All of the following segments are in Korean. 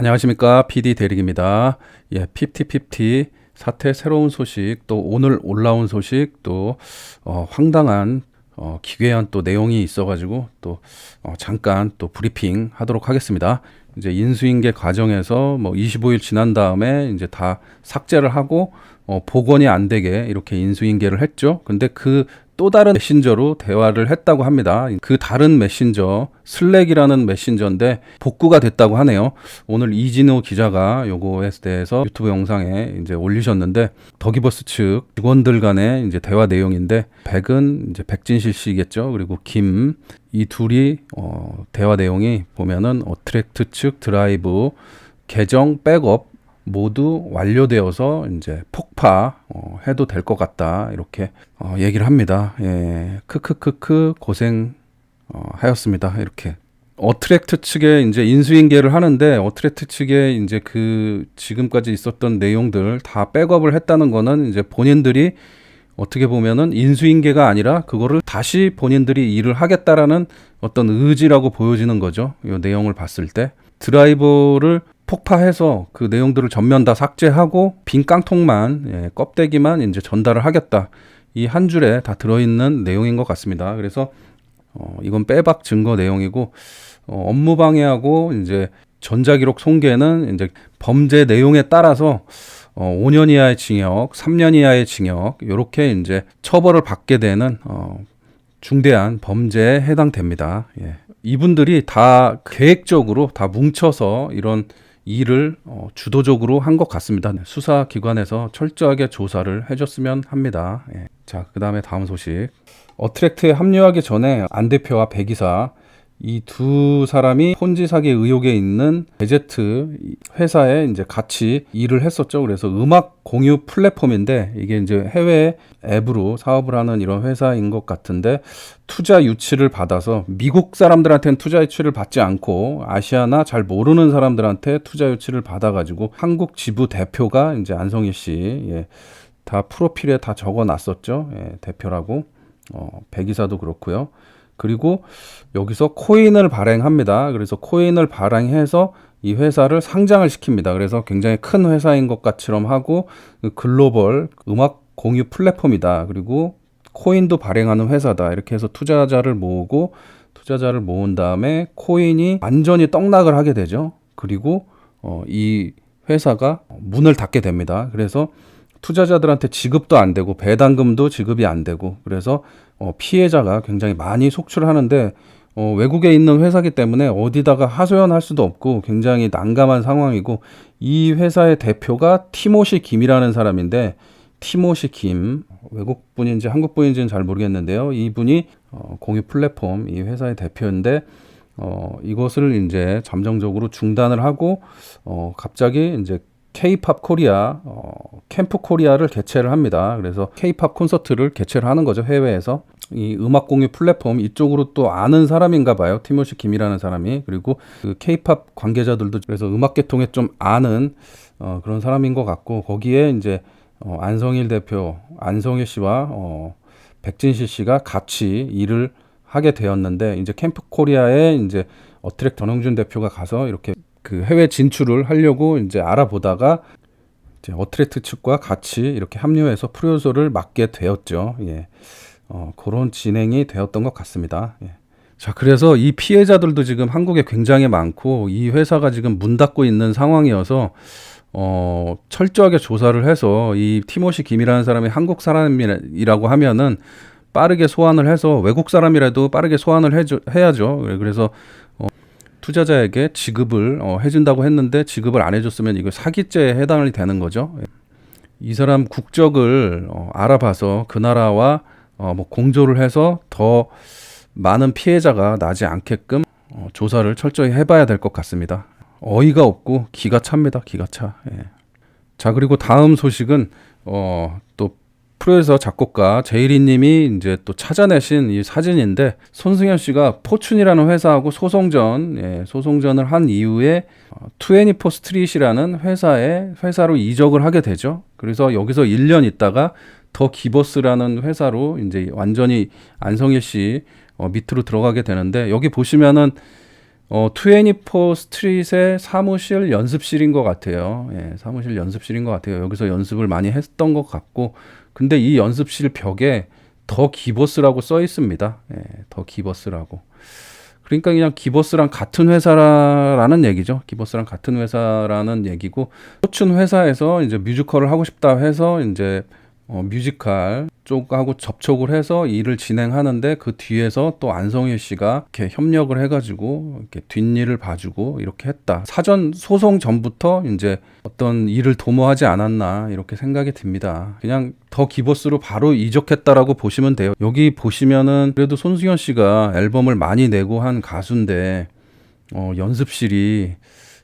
안녕하십니까. PD 대리입니다. 예, 50-50 사태 새로운 소식, 또 오늘 올라온 소식, 또 황당한 기괴한 또 내용이 있어가지고 또 잠깐 또 브리핑 하도록 하겠습니다. 이제 인수인계 과정에서 뭐 25일 지난 다음에 이제 다 삭제를 하고 복원이 안 되게 이렇게 인수인계를 했죠. 근데 그 또 다른 메신저로 대화를 했다고 합니다. 그 다른 메신저, 슬랙이라는 메신저인데 복구가 됐다고 하네요. 오늘 이진호 기자가 요거에 대해서 유튜브 영상에 이제 올리셨는데, 더기버스 측 직원들 간의 이제 대화 내용인데, 백은 이제 백진실 씨겠죠. 그리고 김, 이 둘이 대화 내용이 보면은 어트랙트 측 드라이브 계정 백업 모두 완료되어서 이제 폭파 해도 될 것 같다, 이렇게 얘기를 합니다. 예, 크크크크 고생 하였습니다. 이렇게 어트랙트 측에 이제 인수인계를 하는데, 어트랙트 측에 이제 그 지금까지 있었던 내용들 다 백업을 했다는 거는 이제 본인들이 어떻게 보면은 인수인계가 아니라 그거를 다시 본인들이 일을 하겠다라는 어떤 의지라고 보여지는 거죠. 이 내용을 봤을 때 드라이버를 폭파해서 그 내용들을 전면 다 삭제하고 빈 깡통만, 껍데기만 이제 전달을 하겠다, 이 한 줄에 다 들어있는 내용인 것 같습니다. 그래서 이건 빼박 증거 내용이고, 업무 방해하고 이제 전자기록 손괴는 이제 범죄 내용에 따라서 5년 이하의 징역, 3년 이하의 징역, 이렇게 이제 처벌을 받게 되는 중대한 범죄에 해당됩니다. 예. 이분들이 다 계획적으로 다 뭉쳐서 이런 일을 주도적으로 한 것 같습니다. 수사기관에서 철저하게 조사를 해줬으면 합니다. 예. 자, 그 다음에 다음 소식. 어트랙트에 합류하기 전에 안 대표와 배 기사, 이 두 사람이 폰지 사기 의혹에 있는 베제트 회사에 이제 같이 일을 했었죠. 그래서 음악 공유 플랫폼인데, 이게 이제 해외 앱으로 사업을 하는 이런 회사인 것 같은데, 투자 유치를 받아서 미국 사람들한테는 투자 유치를 받지 않고 아시아나 잘 모르는 사람들한테 투자 유치를 받아가지고 한국 지부 대표가 이제 안성희 씨, 예, 다 프로필에 다 적어놨었죠. 예, 대표라고. 배기사도 그렇고요. 그리고 여기서 코인을 발행합니다. 그래서 코인을 발행해서 이 회사를 상장을 시킵니다. 그래서 굉장히 큰 회사인 것 같처럼 하고, 글로벌 음악 공유 플랫폼이다, 그리고 코인도 발행하는 회사다, 이렇게 해서 투자자를 모은 다음에 코인이 완전히 떡락을 하게 되죠. 그리고 이 회사가 문을 닫게 됩니다. 그래서 투자자들한테 지급도 안 되고 배당금도 지급이 안 되고, 그래서 피해자가 굉장히 많이 속출하는데, 외국에 있는 회사기 때문에 어디다가 하소연할 수도 없고 굉장히 난감한 상황이고, 이 회사의 대표가 티모시 김이라는 사람인데, 티모시 김, 외국 분인지 한국 분인지는 잘 모르겠는데요. 이분이 공유 플랫폼 이 회사의 대표인데, 이것을 이제 잠정적으로 중단을 하고 갑자기 이제 K-팝 코리아, 캠프 코리아를 개최를 합니다. 그래서 K-팝 콘서트를 개최를 하는 거죠, 해외에서. 이 음악 공유 플랫폼 이쪽으로 또 아는 사람인가 봐요, 티모시 김이라는 사람이. 그리고 그 K-팝 관계자들도 그래서 음악계통에 좀 아는 그런 사람인 것 같고, 거기에 이제 안성일 대표, 안성일 씨와 백진실 씨가 같이 일을 하게 되었는데, 이제 캠프 코리아에 이제 어트랙 전영준 대표가 가서 이렇게 그 해외 진출을 하려고 이제 알아보다가 이제 어트랙트 측과 같이 이렇게 합류해서 프로요소를 맡게 되었죠. 예. 그런 진행이 되었던 것 같습니다. 예. 자, 그래서 이 피해자들도 지금 한국에 굉장히 많고, 이 회사가 지금 문 닫고 있는 상황이어서 철저하게 조사를 해서 이 티모시 김이라는 사람이 한국 사람이라고 하면은 빠르게 소환을 해서, 외국 사람이라도 빠르게 소환을 해야죠. 그래서 투자자에게 지급을 해준다고 했는데 지급을 안 해줬으면 이거 사기죄에 해당이 되는 거죠. 이 사람 국적을 알아봐서 그 나라와 뭐 공조를 해서 더 많은 피해자가 나지 않게끔 조사를 철저히 해봐야 될 것 같습니다. 어이가 없고 기가 찹니다. 기가 차. 예. 자, 그리고 다음 소식은 또 프로듀서 작곡가 제이리님이 이제 또 찾아내신 이 사진인데, 손승현 씨가 포춘이라는 회사하고 소송전을 한 이후에 24 스트릿이라는 회사로 이적을 하게 되죠. 그래서 여기서 1년 있다가 더 기버스라는 회사로 이제 완전히 안성일 씨 밑으로 들어가게 되는데, 여기 보시면은 24 스트릿의 사무실 연습실인 것 같아요. 예, 사무실 연습실인 것 같아요. 여기서 연습을 많이 했던 것 같고, 근데 이 연습실 벽에 더 기버스라고 써 있습니다. 예, 더 기버스라고. 그러니까 그냥 기버스랑 같은 회사라는 얘기죠. 기버스랑 같은 회사라는 얘기고, 호춘 회사에서 이제 뮤지컬을 하고 싶다 해서 이제 뮤지컬 쪽하고 접촉을 해서 일을 진행하는데, 그 뒤에서 또 안성일 씨가 이렇게 협력을 해가지고 이렇게 뒷일을 봐주고 이렇게 했다. 사전 소송 전부터 이제 어떤 일을 도모하지 않았나 이렇게 생각이 듭니다. 그냥 더 기버스로 바로 이적했다라고 보시면 돼요. 여기 보시면은 그래도 손승연 씨가 앨범을 많이 내고 한 가수인데 연습실이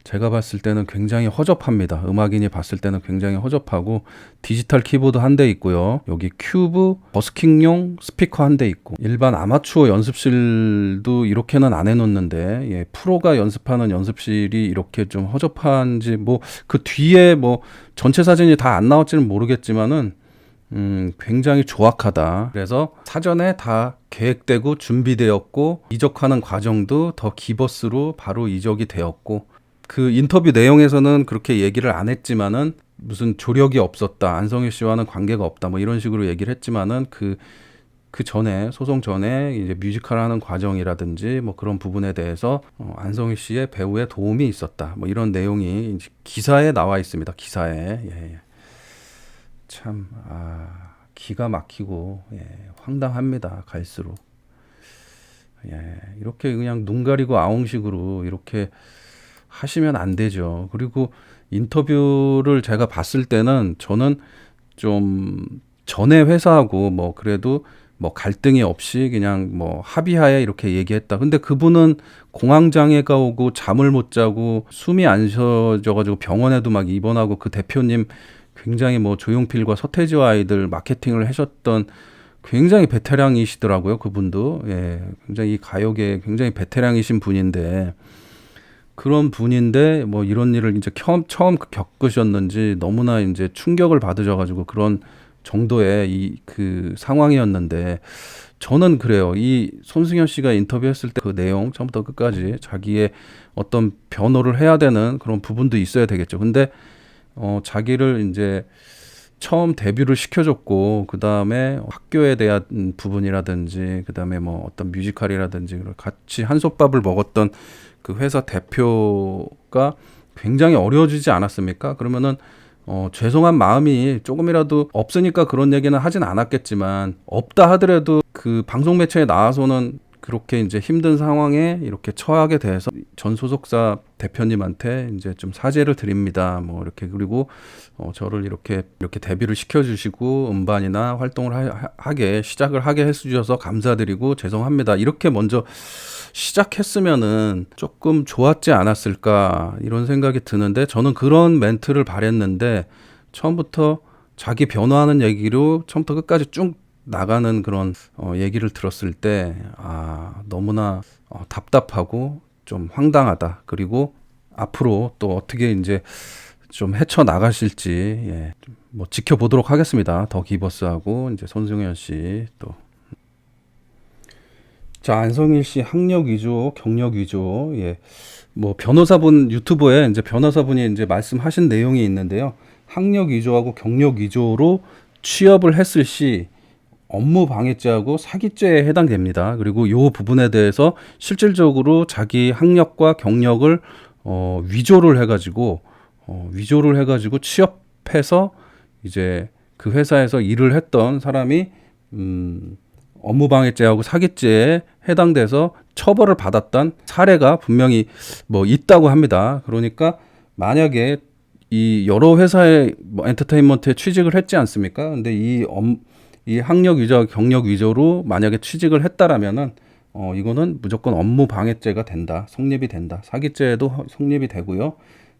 제가 봤을 때는 굉장히 허접합니다. 음악인이 봤을 때는 굉장히 허접하고, 디지털 키보드 한 대 있고요. 여기 큐브 버스킹용 스피커 한 대 있고, 일반 아마추어 연습실도 이렇게는 안 해놓는데, 예, 프로가 연습하는 연습실이 이렇게 좀 허접한지, 뭐 그 뒤에 뭐 전체 사진이 다 안 나왔지는 모르겠지만은 굉장히 조악하다. 그래서 사전에 다 계획되고 준비되었고, 이적하는 과정도 더 기버스로 바로 이적이 되었고, 그 인터뷰 내용에서는 그렇게 얘기를 안 했지만은 무슨 조력이 없었다, 안성일 씨와는 관계가 없다, 뭐 이런 식으로 얘기를 했지만은 그 전에, 소송 전에 이제 뮤지컬 하는 과정이라든지 뭐 그런 부분에 대해서 안성일 씨의 배우의 도움이 있었다, 뭐 이런 내용이 이제 기사에 나와 있습니다. 기사에. 예. 참 기가 막히고, 예, 황당합니다. 갈수록. 예, 이렇게 그냥 눈 가리고 아웅식으로 이렇게 하시면 안 되죠. 그리고 인터뷰를 제가 봤을 때는 저는 좀 전에 회사하고 뭐 그래도 뭐 갈등이 없이 그냥 뭐 합의하에 이렇게 얘기했다. 근데 그분은 공황장애가 오고 잠을 못 자고 숨이 안 쉬어져가지고 병원에도 막 입원하고, 그 대표님 굉장히 뭐 조용필과 서태지와 아이들 마케팅을 하셨던 굉장히 베테랑이시더라고요. 그분도. 예, 굉장히 이 가요계에 굉장히 베테랑이신 분인데, 그런 분인데 뭐 이런 일을 이제 처음 겪으셨는지 너무나 이제 충격을 받으셔가지고 그런 정도의 그 상황이었는데, 저는 그래요. 이 손승연 씨가 인터뷰했을 때 그 내용 처음부터 끝까지 자기의 어떤 변호를 해야 되는 그런 부분도 있어야 되겠죠. 근데 자기를 이제 처음 데뷔를 시켜줬고, 그 다음에 학교에 대한 부분이라든지, 그 다음에 뭐 어떤 뮤지컬이라든지 같이 한솥밥을 먹었던 그 회사 대표가 굉장히 어려워지지 않았습니까? 그러면은 죄송한 마음이 조금이라도 없으니까 그런 얘기는 하진 않았겠지만, 없다 하더라도 그 방송 매체에 나와서는 그렇게 이제 힘든 상황에 이렇게 처하게 돼서 전 소속사 대표님한테 이제 좀 사죄를 드립니다. 뭐 이렇게, 그리고 저를 이렇게 데뷔를 시켜주시고 음반이나 활동을 시작을 하게 해주셔서 감사드리고 죄송합니다, 이렇게 먼저 시작했으면은 조금 좋았지 않았을까 이런 생각이 드는데, 저는 그런 멘트를 바랬는데 처음부터 자기 변호하는 얘기로 처음부터 끝까지 쭉 나가는 그런 얘기를 들었을 때 너무나 답답하고 좀 황당하다. 그리고 앞으로 또 어떻게 이제 좀 헤쳐 나가실지, 예, 뭐 지켜보도록 하겠습니다. 더 기버스하고 이제 손승연 씨 또. 자, 안성일 씨 학력 위조, 경력 위조. 예. 뭐 변호사분 유튜브에 이제 변호사분이 이제 말씀하신 내용이 있는데요. 학력 위조하고 경력 위조로 취업을 했을 시 업무 방해죄하고 사기죄에 해당됩니다. 그리고 이 부분에 대해서 실질적으로 자기 학력과 경력을 위조를 해가지고 취업해서 이제 그 회사에서 일을 했던 사람이 업무방해죄하고 사기죄에 해당돼서 처벌을 받았던 사례가 분명히 뭐 있다고 합니다. 그러니까 만약에 이 여러 회사의 뭐 엔터테인먼트에 취직을 했지 않습니까? 근데 이 학력 위조, 경력 위조로 만약에 취직을 했다라면은 이거는 무조건 업무방해죄가 된다, 성립이 된다. 사기죄도 성립이 되고요.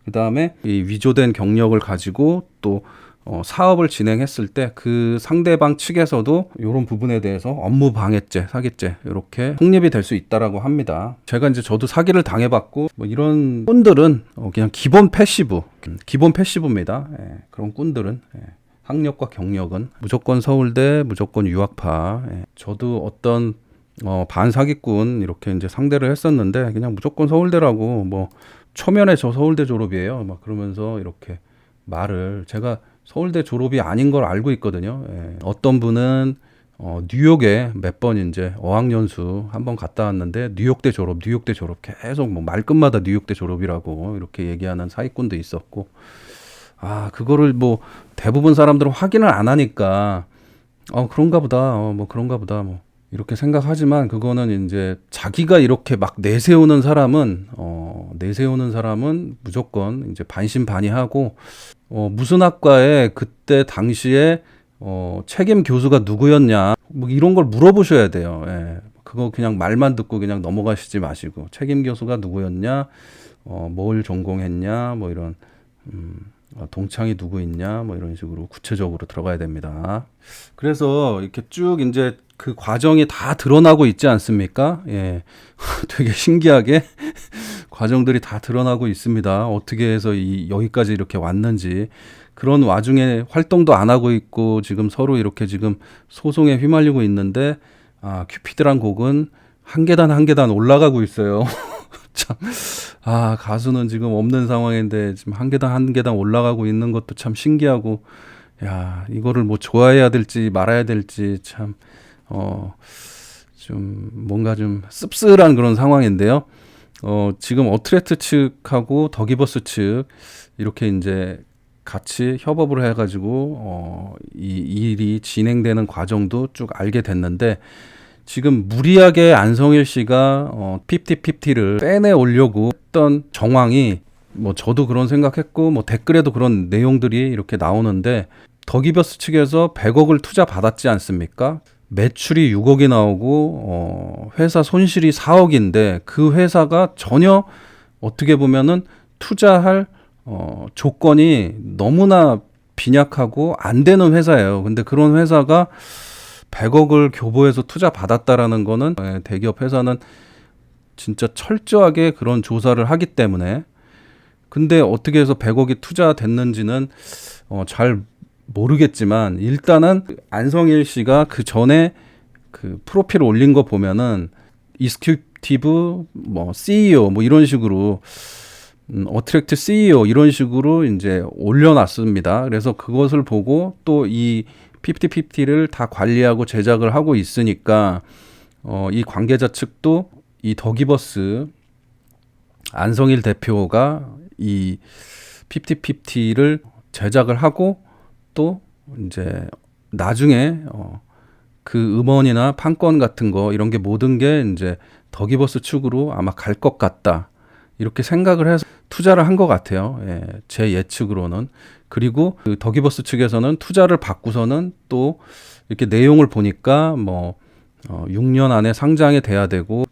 그 다음에 이 위조된 경력을 가지고 또 사업을 진행했을 때 그 상대방 측에서도 이런 부분에 대해서 업무방해죄, 사기죄 이렇게 성립이 될 수 있다라고 합니다. 제가 이제 저도 사기를 당해봤고, 뭐 이런 꾼들은 그냥 기본 패시브입니다. 예, 그런 꾼들은. 예. 학력과 경력은 무조건 서울대, 무조건 유학파. 예. 저도 어떤 반사기꾼 이렇게 이제 상대를 했었는데 그냥 무조건 서울대라고 뭐 초면에 저 서울대 졸업이에요. 막 그러면서 이렇게 말을 제가 서울대 졸업이 아닌 걸 알고 있거든요. 예. 어떤 분은 뉴욕에 몇 번 이제 어학연수 한번 갔다 왔는데 뉴욕대 졸업, 뉴욕대 졸업 계속 뭐 말끝마다 뉴욕대 졸업이라고 이렇게 얘기하는 사기꾼도 있었고 그거를 뭐 대부분 사람들은 확인을 안 하니까 그런가 보다. 뭐 그런가 보다. 뭐 이렇게 생각하지만 그거는 이제 자기가 이렇게 막 내세우는 사람은 무조건 이제 반신반의하고 무슨 학과에 그때 당시에 책임 교수가 누구였냐 뭐 이런 걸 물어보셔야 돼요. 예. 그거 그냥 말만 듣고 그냥 넘어가시지 마시고 책임 교수가 누구였냐, 뭘 전공했냐, 뭐 이런 동창이 누구 있냐, 뭐 이런 식으로 구체적으로 들어가야 됩니다. 그래서 이렇게 쭉 이제 그 과정이 다 드러나고 있지 않습니까? 예. 되게 신기하게 과정들이 다 드러나고 있습니다. 어떻게 해서 여기까지 이렇게 왔는지. 그런 와중에 활동도 안 하고 있고 지금 서로 이렇게 지금 소송에 휘말리고 있는데 큐피드란 곡은 한 계단 한 계단 올라가고 있어요. 참, 가수는 지금 없는 상황인데 지금 한 계단 한 계단 올라가고 있는 것도 참 신기하고, 야, 이거를 뭐 좋아해야 될지 말아야 될지 참, 좀 뭔가 좀 씁쓸한 그런 상황인데요. 지금 어트랙트 측하고 더기버스 측 이렇게 이제 같이 협업을 해가지고 이 일이 진행되는 과정도 쭉 알게 됐는데 지금 무리하게 안성일 씨가 50-50를 빼내 오려고 했던 정황이 뭐 저도 그런 생각했고 뭐 댓글에도 그런 내용들이 이렇게 나오는데 더기버스 측에서 100억을 투자 받았지 않습니까? 매출이 6억이 나오고 회사 손실이 4억인데 그 회사가 전혀 어떻게 보면은 투자할 조건이 너무나 빈약하고 안 되는 회사예요. 근데 그런 회사가 100억을 교보에서 투자 받았다라는 거는 대기업 회사는 진짜 철저하게 그런 조사를 하기 때문에 근데 어떻게 해서 100억이 투자됐는지는 잘 모르겠지만 일단은 안성일 씨가 그 전에 그 프로필을 올린 거 보면은 이스큐티브 뭐 CEO 뭐 이런 식으로 어트랙트 CEO 이런 식으로 이제 올려놨습니다. 그래서 그것을 보고 또 이 50-50를 다 관리하고 제작을 하고 있으니까 이 관계자 측도 이 더기버스 안성일 대표가 이 50-50를 제작을 하고 또 이제 나중에 그 음원이나 판권 같은 거 이런 게 모든 게 이제 더기버스 측으로 아마 갈 것 같다. 이렇게 생각을 해서 투자를 한 것 같아요. 예, 제 예측으로는. 그리고 그 더기버스 측에서는 투자를 받고서는 또 이렇게 내용을 보니까 뭐 6년 안에 상장이 돼야 되고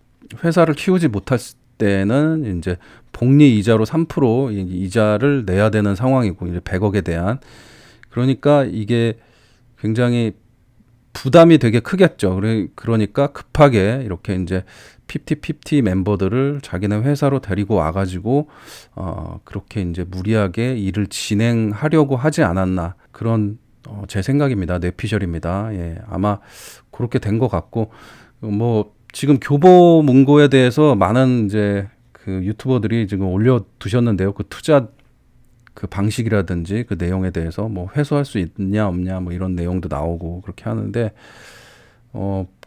회사를 키우지 못할 때는 이제 복리 이자로 3% 이자를 내야 되는 상황이고 이제 100억에 대한 그러니까 이게 굉장히 부담이 되게 크겠죠. 그러니까 급하게 이렇게 이제 50-50 멤버들을 자기네 회사로 데리고 와가지고 그렇게 이제 무리하게 일을 진행하려고 하지 않았나 그런 제 생각입니다. 뇌피셜입니다. 예, 아마 그렇게 된 것 같고 뭐 지금 교보 문고에 대해서 많은 이제 그 유튜버들이 지금 올려두셨는데요. 그 투자 그 방식이라든지 그 내용에 대해서 뭐 회수할 수 있냐 없냐 뭐 이런 내용도 나오고 그렇게 하는데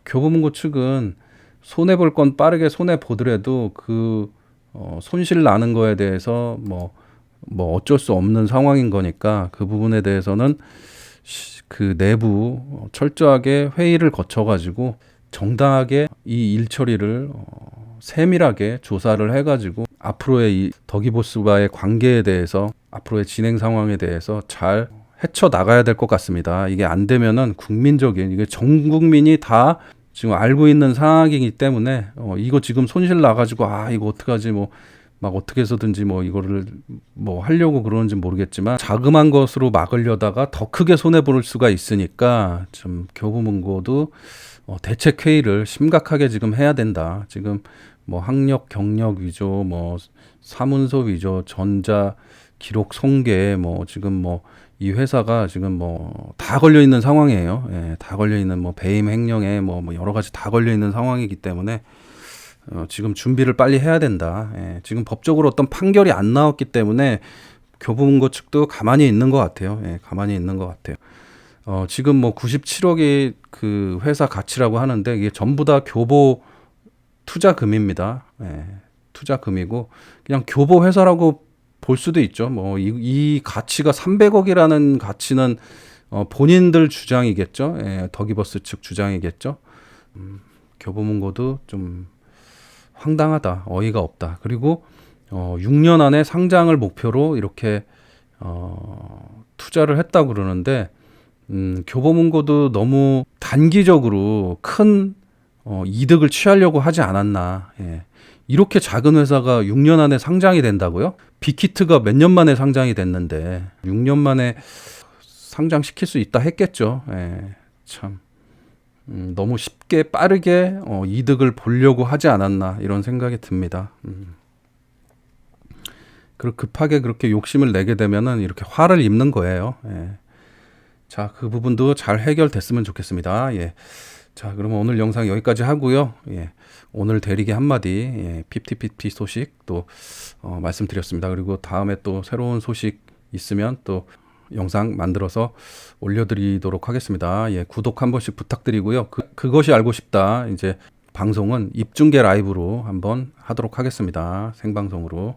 교보문고 측은 손해 볼 건 빠르게 손해 보더라도 그 손실 나는 거에 대해서 뭐 어쩔 수 없는 상황인 거니까 그 부분에 대해서는 그 내부 철저하게 회의를 거쳐 가지고 정당하게 이 일 처리를 세밀하게 조사를 해가지고 앞으로의 이 더기버스와의 관계에 대해서 앞으로의 진행 상황에 대해서 잘 헤쳐 나가야 될 것 같습니다. 이게 안 되면은 국민적인 이게 전 국민이 다 지금 알고 있는 상황이기 때문에 이거 지금 손실 나가지고 이거 어떡하지 뭐 막 어떻게 해서든지 뭐 이거를 뭐 하려고 그러는지 모르겠지만 자그만 것으로 막으려다가 더 크게 손해 볼 수가 있으니까 좀 교보문고도 대책 회의를 심각하게 지금 해야 된다. 지금 뭐 학력 경력 위조, 뭐 사문서 위조, 전자 기록 손괴, 뭐 지금 뭐 이 회사가 지금 뭐 다 걸려 있는 상황이에요. 예, 다 걸려 있는 뭐 배임 횡령에 뭐 여러 가지 다 걸려 있는 상황이기 때문에 지금 준비를 빨리 해야 된다. 예, 지금 법적으로 어떤 판결이 안 나왔기 때문에 교보문고 측도 가만히 있는 것 같아요. 예, 가만히 있는 것 같아요. 지금 뭐 97억이 그 회사 가치라고 하는데 이게 전부 다 교보 투자금입니다. 예, 투자금이고 그냥 교보 회사라고 볼 수도 있죠. 뭐 이 가치가 300억이라는 가치는 본인들 주장이겠죠. 예, 더기버스 측 주장이겠죠. 교보문고도 좀 황당하다, 어이가 없다. 그리고 6년 안에 상장을 목표로 이렇게 투자를 했다고 그러는데 교보문고도 너무 단기적으로 큰 이득을 취하려고 하지 않았나. 예. 이렇게 작은 회사가 6년 안에 상장이 된다고요? 빅히트가 몇 년 만에 상장이 됐는데 6년 만에 상장시킬 수 있다 했겠죠. 예. 참 너무 쉽게 빠르게 이득을 보려고 하지 않았나 이런 생각이 듭니다. 그리고 급하게 그렇게 욕심을 내게 되면은 이렇게 화를 입는 거예요. 예. 자, 그 부분도 잘 해결됐으면 좋겠습니다. 예. 자, 그러면 오늘 영상 여기까지 하고요. 예. 오늘 대리기 한마디, 예. 핍티핍티 소식 또 말씀드렸습니다. 그리고 다음에 또 새로운 소식 있으면 또 영상 만들어서 올려드리도록 하겠습니다. 예. 구독 한 번씩 부탁드리고요. 그것이 알고 싶다. 이제 방송은 입중계 라이브로 한번 하도록 하겠습니다. 생방송으로.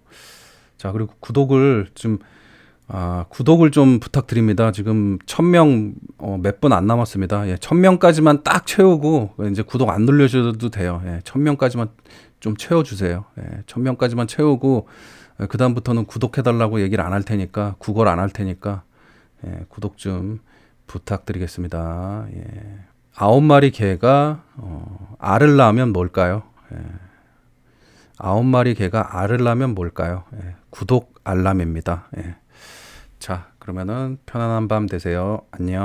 자, 그리고 구독을 좀 부탁드립니다. 지금 1000명 몇 분 안 남았습니다. 예, 1000명까지만 딱 채우고 이제 구독 안 눌러주셔도 돼요. 예, 1000명까지만 좀 채워주세요. 예, 1000명까지만 채우고 그 다음부터는 구독해달라고 얘기를 안 할 테니까 구걸 안 할 테니까 예, 구독 좀 부탁드리겠습니다. 예. 9마리 개가 알을 낳으면 뭘까요? 예. 9마리 개가 알을 낳으면 뭘까요? 예, 구독 알람입니다. 예. 자, 그러면은 편안한 밤 되세요. 안녕.